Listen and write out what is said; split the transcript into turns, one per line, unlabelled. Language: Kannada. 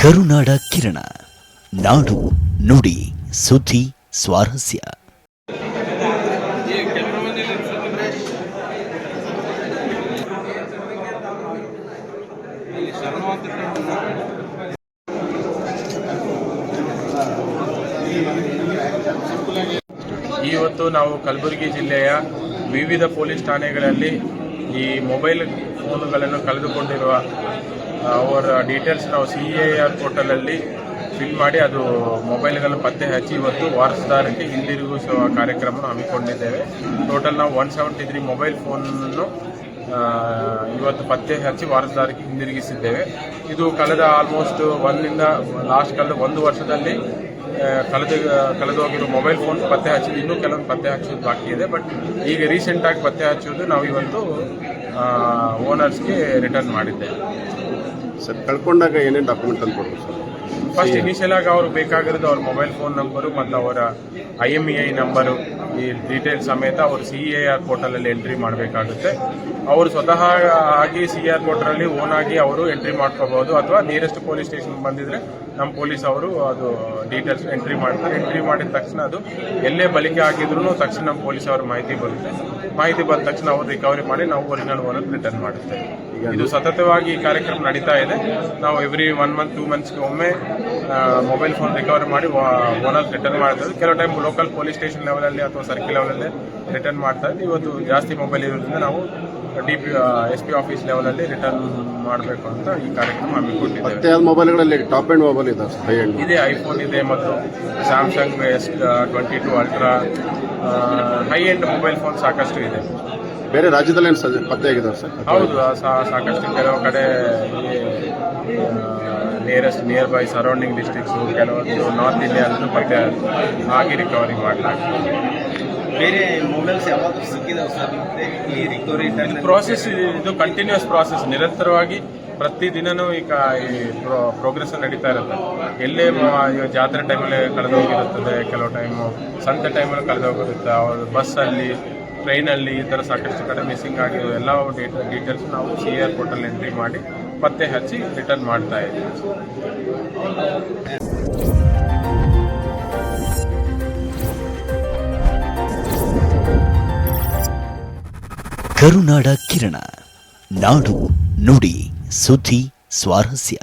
ಕರುನಾಡ ಕಿರಣ, ನಾಡು ನುಡಿ ಸುದ್ದಿ ಸ್ವಾರಸ್ಯ.
ಇವತ್ತು ನಾವು ಕಲಬುರಗಿ ಜಿಲ್ಲೆಯ ವಿವಿಧ ಪೊಲೀಸ್ ಠಾಣೆಗಳಲ್ಲಿ ಈ ಮೊಬೈಲ್ ಫೋನುಗಳನ್ನು ಕಳೆದುಕೊಂಡಿರುವ ಅವರ ಡೀಟೇಲ್ಸ್ ನಾವು CAR ಪೋರ್ಟಲಲ್ಲಿ ಫಿಲ್ ಮಾಡಿ ಅದು ಮೊಬೈಲ್ಗಳನ್ನು ಪತ್ತೆ ಹಚ್ಚಿ ಇವತ್ತು ವಾರಸುದಾರಕ್ಕೆ ಹಿಂದಿರುಗಿಸುವ ಕಾರ್ಯಕ್ರಮ ಹಮ್ಮಿಕೊಂಡಿದ್ದೇವೆ. ಟೋಟಲ್ ನಾವು 173 ಮೊಬೈಲ್ ಫೋನನ್ನು ಇವತ್ತು ಪತ್ತೆ ಹಚ್ಚಿ ವಾರಸುದಾರಕ್ಕೆ ಹಿಂದಿರುಗಿಸಿದ್ದೇವೆ. ಇದು ಕಳೆದ ಆಲ್ಮೋಸ್ಟ್ ಕಳೆದ 1 ವರ್ಷದಲ್ಲಿ ಕಳೆದೋಗಿರೋ ಮೊಬೈಲ್ ಫೋನ್ ಪತ್ತೆ ಹಚ್ಚಿದ್ದು, ಇನ್ನೂ ಕೆಲವೊಂದು ಪತ್ತೆ ಹಚ್ಚೋದು ಬಾಕಿ ಇದೆ. ಬಟ್ ಈಗ ರೀಸೆಂಟಾಗಿ ಪತ್ತೆ ಹಚ್ಚೋದು ನಾವು ಇವತ್ತು ಓನರ್ಸ್ಗೆ ರಿಟರ್ನ್ ಮಾಡಿದ್ದೇವೆ.
ಸರ್, ಕಳ್ಕೊಂಡಾಗ ಏನೇನು ಡಾಕ್ಯುಮೆಂಟ್ ಅಂತ ಕೊಡ್ಬೋದು ಸರ್?
ಫಸ್ಟ್ ಇನಿಷಿಯಲ್ ಆಗಿ ಅವ್ರು ಬೇಕಾಗಿರೋದು ಅವ್ರ ಮೊಬೈಲ್ ಫೋನ್ ನಂಬರು ಮತ್ತು ಅವರ IMEI ನಂಬರು, ಈ ಡೀಟೇಲ್ಸ್ ಸಮೇತ ಅವರು CAR ಪೋರ್ಟಲಲ್ಲಿ ಎಂಟ್ರಿ ಮಾಡಬೇಕಾಗುತ್ತೆ. ಅವರು ಸ್ವತಃ ಆಗಿ CAR ಪೋರ್ಟಲಲ್ಲಿ ಓನ್ ಆಗಿ ಅವರು ಎಂಟ್ರಿ ಮಾಡ್ಕೋಬಹುದು, ಅಥವಾ ನಿಯರೆಸ್ಟ್ ಪೊಲೀಸ್ ಸ್ಟೇಷನ್ ಬಂದಿದ್ರೆ ನಮ್ಮ ಪೊಲೀಸ್ ಅವರು ಅದು ಡೀಟೇಲ್ಸ್ ಎಂಟ್ರಿ ಮಾಡ್ತಾರೆ. ಎಂಟ್ರಿ ಮಾಡಿದ ತಕ್ಷಣ ಅದು ಎಲ್ಲೇ ಬಲಿಕೆ ಆಗಿದ್ರು ತಕ್ಷಣ ನಮ್ಮ ಪೊಲೀಸ್ ಅವ್ರ ಮಾಹಿತಿ ಬರುತ್ತೆ. ಮಾಹಿತಿ ಬಂದ ತಕ್ಷಣ ಅವರು ರಿಕವರಿ ಮಾಡಿ ನಾವು ಒರಿಜಿನಲ್ ಓನರ್ ರಿಟರ್ನ್ ಮಾಡುತ್ತೇವೆ. ಇದು ಸತತವಾಗಿ ಈ ಕಾರ್ಯಕ್ರಮ ನಡೀತಾ ಇದೆ. ನಾವು ಎವ್ರಿ 1 ಮಂತ್ 2 ಮಂತ್ಸ್ಗೆ ಒಮ್ಮೆ ಮೊಬೈಲ್ ಫೋನ್ ರಿಕವರಿ ಮಾಡಿ ಓನರ್ ರಿಟರ್ನ್ ಮಾಡ್ತಾರೆ. ಕೆಲವು ಟೈಮ್ ಲೋಕಲ್ ಪೊಲೀಸ್ ಸ್ಟೇಷನ್ ಲೆವೆಲಲ್ಲಿ ಅಥವಾ ಸರ್ಕಿಲ್ ಲೆವೆಲಲ್ಲಿ ರಿಟರ್ನ್ ಮಾಡ್ತಾ ಇದ್ದೀವಿ. ಇವತ್ತು ಜಾಸ್ತಿ ಮೊಬೈಲ್ ಇರೋದ್ರಿಂದ ನಾವು SP ಆಫೀಸ್ ಲೆವೆಲಲ್ಲಿ ರಿಟರ್ನ್ ಮಾಡಬೇಕು ಅಂತ ಈ ಕಾರ್ಯಕ್ರಮ ಹಮ್ಮಿಕೊಂಡಿದ್ದೇವೆ.
ಮೊಬೈಲ್ಗಳಲ್ಲಿ ಟಾಪ್ ಎಂಡ್ ಮೊಬೈಲ್ ಇದೆ,
ಐಫೋನ್ ಇದೆ ಮತ್ತು Samsung S22 ultra high end mobile phone ಸಾಕಷ್ಟು ಇದೆ.
ಬೇರೆ ರಾಜ್ಯದಲ್ಲಿ ಪತ್ತೆ ಆಗಿದಾವೆ ಸರ್?
ಹೌದು, ಸಾಕಷ್ಟು ಕೆಲವು ಕಡೆ ನಿಯರ್ ಬೈ ಸರೌಂಡಿಂಗ್ ಡಿಸ್ಟ್ರಿಕ್ಟ್ಸು, ಕೆಲವೊಂದು ನಾರ್ತ್ ಇಂಡಿಯಾದಲ್ಲೂ ಪತ್ತೆ ಆಗಿ ರಿಕವರಿ ಮಾಡಲಾಗಿದೆ.
ಬೇರೆ ಮೊಬೈಲ್ಸ್ ಯಾವಾಗ ಸಿಕ್ಕಿದಾವೆ ಸರ್? ಈ ರಿಕವರಿ
ಪ್ರಾಸೆಸ್ ಇದು ಕಂಟಿನ್ಯೂಸ್ ಪ್ರಾಸೆಸ್, ನಿರಂತರವಾಗಿ ಪ್ರತಿದಿನನೂ ಈಗ ಈ ಪ್ರೋಗ್ರೆಸ್ ನಡೀತಾ ಇರುತ್ತೆ. ಎಲ್ಲೇ ಜಾತ್ರೆ ಟೈಮಲ್ಲಿ ಕಳೆದೋಗಿರುತ್ತದೆ, ಕೆಲವು ಟೈಮು ಸಂತೆ ಟೈಮಲ್ಲಿ ಕಳೆದೋಗಿರುತ್ತೆ. ಅವರು ಬಸ್ಸಲ್ಲಿ, ಟ್ರೈನಲ್ಲಿ ಈ ಥರ ಸಾಕಷ್ಟು ಕಡೆ ಮಿಸ್ಸಿಂಗ್ ಆಗಿರೋ ಎಲ್ಲ ಡೀಟೇಲ್ಸ್ ನಾವು CAR ಪೋರ್ಟಲ್ ಎಂಟ್ರಿ ಮಾಡಿ ಪತ್ತೆ ಹಚ್ಚಿ ರಿಟರ್ನ್ ಮಾಡ್ತಾ ಇದ್ದೀವಿ.
ಕರುನಾಡ ಕಿರಣ, ನಾಡು ನುಡಿ ಸುದ್ದಿ ಸ್ವಾರಸ್ಯ.